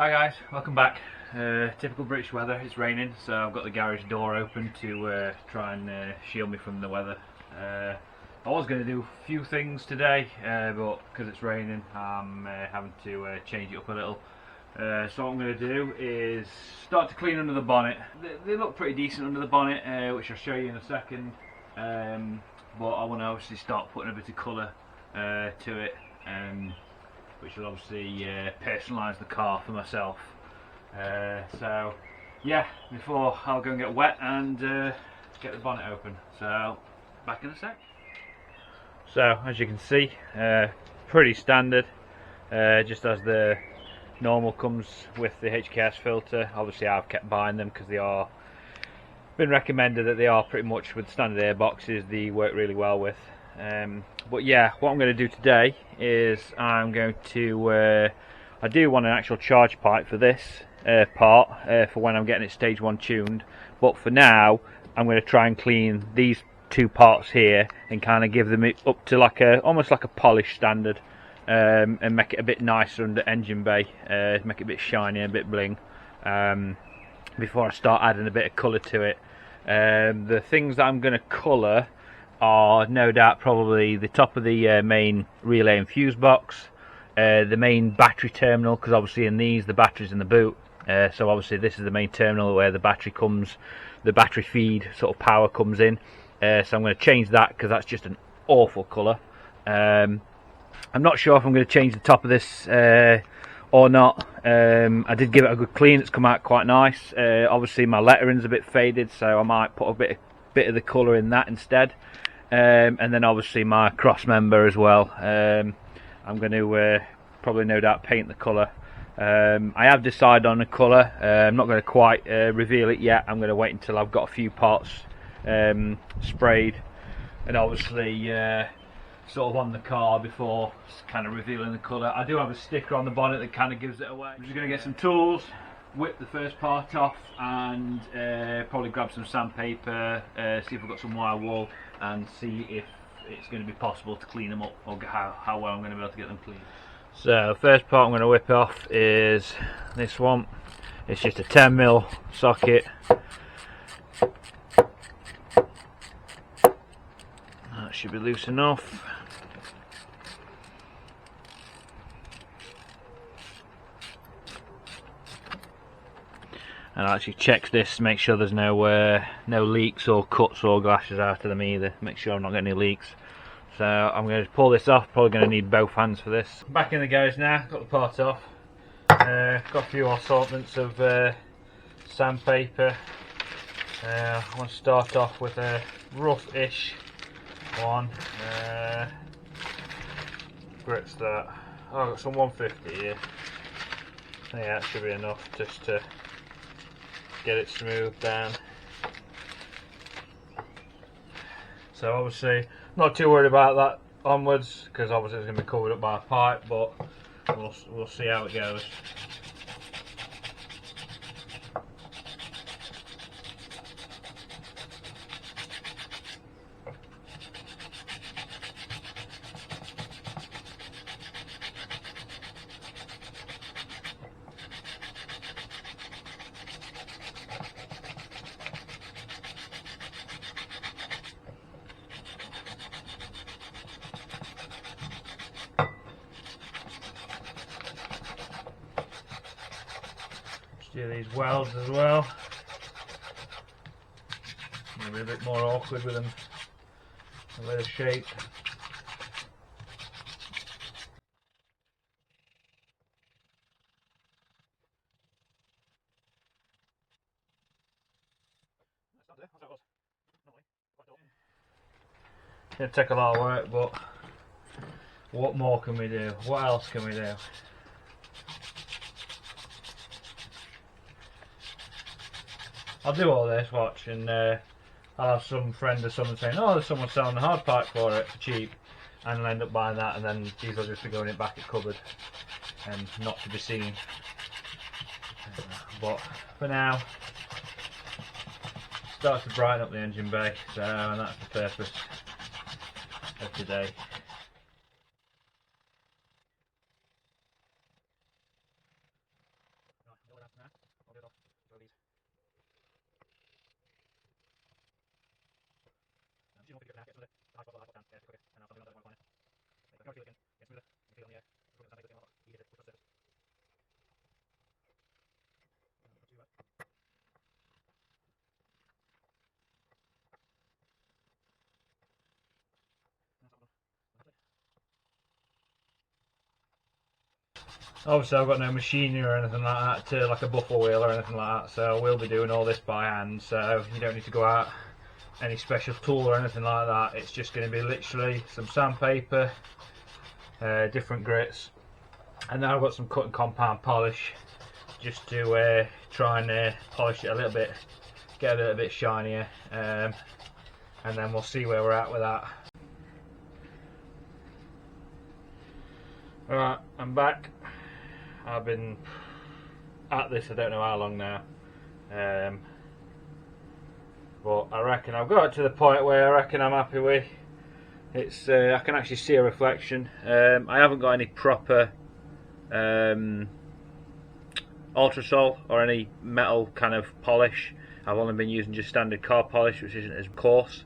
Hi guys, welcome back. Typical British weather, it's raining, so I've got the garage door open to try and shield me from the weather. I was going to do a few things today, but because it's raining I'm having to change it up a little. So what I'm going to do is start to clean under the bonnet. They look pretty decent under the bonnet, which I'll show you in a second, but I want to obviously start putting a bit of colour to it. Which will obviously personalise the car for myself. So yeah, before I'll go and get wet and get the bonnet open. So back in a sec. So as you can see, pretty standard, just as the normal comes with the HKS filter. Obviously I've kept buying them because they are been recommended that they are pretty much with standard air boxes, they work really well with. But yeah, what I'm going to do today is I'm going to I do want an actual charge pipe for this part for when I'm getting it stage 1 tuned, but for now I'm going to try and clean these two parts here and kind of give them up to like almost like a polish standard, and make it a bit nicer under engine bay, make it a bit shiny and a bit bling, before I start adding a bit of colour to it. The things that I'm going to colour are no doubt probably the top of the main relay and fuse box, the main battery terminal, because obviously in these the battery's in the boot, so obviously this is the main terminal where the battery comes, the battery feed sort of power comes in. So I'm going to change that because that's just an awful colour. I'm not sure if I'm going to change the top of this or not. I did give it a good clean, it's come out quite nice. Obviously my lettering's a bit faded, so I might put a bit of the colour in that instead. And then obviously my cross member as well. I'm going to probably no doubt paint the colour. I have decided on a colour. I'm not going to quite reveal it yet. I'm going to wait until I've got a few parts sprayed and obviously sort of on the car before kind of revealing the colour. I do have a sticker on the bonnet that kind of gives it away. I'm just going to get some tools, whip the first part off, and probably grab some sandpaper, see if I've got some wire wool, and see if it's going to be possible to clean them up, or how well I'm going to be able to get them clean. So first part I'm going to whip off is this one. It's just a 10mm socket. That should be loose enough. And I'll actually check this, make sure there's no leaks or cuts or gashes out of them either. Make sure I'm not getting any leaks. So I'm going to pull this off. Probably going to need both hands for this. Back in the garage now. Got the part off. Got a few assortments of sandpaper. I want to start off with a rough-ish one. Grit's that. Oh, I've got some 150 here. Yeah, that should be enough just to get it smoothed down. So obviously not too worried about that onwards, because obviously it's going to be covered up by a pipe, but we'll see how it goes. Do these welds as well. Maybe a bit more awkward with them, a bit of shape. It'll take a lot of work, but what more can we do? What else can we do? I'll do all this, watch, and I'll have some friend or someone saying, oh, there's someone selling a hard pipe for it for cheap, and I'll end up buying that, and then these will just be going in back at cupboard and not to be seen. But for now, start to brighten up the engine bay, so and that's the purpose of today. Obviously I've got no machinery or anything like that, to like a buffer wheel or anything like that, so we'll be doing all this by hand, so you don't need to go out any special tool or anything like that. It's just going to be literally some sandpaper, different grits, and then I've got some cut and compound polish just to try and polish it a little bit, get a little bit shinier, and then we'll see where we're at with that. Alright, I'm back. I've been at this I don't know how long now, but I reckon I've got it to the point where I reckon I'm happy with. It's I can actually see a reflection. I haven't got any proper ultrasol or any metal kind of polish. I've only been using just standard car polish, which isn't as coarse.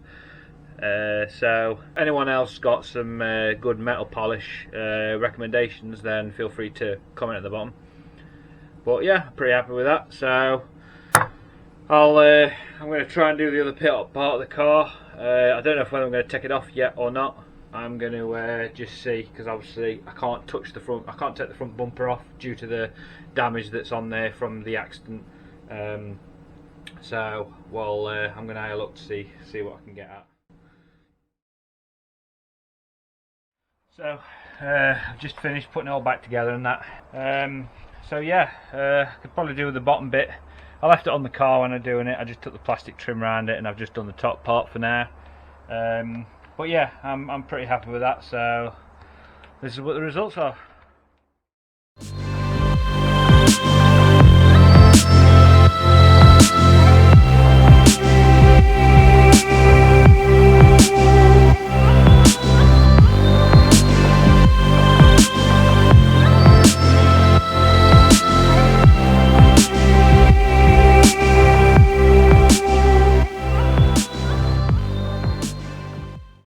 So anyone else got some good metal polish recommendations, then feel free to comment at the bottom. But yeah, I'm pretty happy with that. So I'm going to try and do the other pit up part of the car. I don't know whether I'm going to take it off yet or not. I'm going to just see, because obviously I can't touch the front. I can't take the front bumper off due to the damage that's on there from the accident. So well, I'm going to have a look to see what I can get at. So I've just finished putting it all back together and that. So yeah, I could probably do the bottom bit. I left it on the car when I'm doing it. I just took the plastic trim around it and I've just done the top part for now. But yeah, I'm pretty happy with that. So this is what the results are.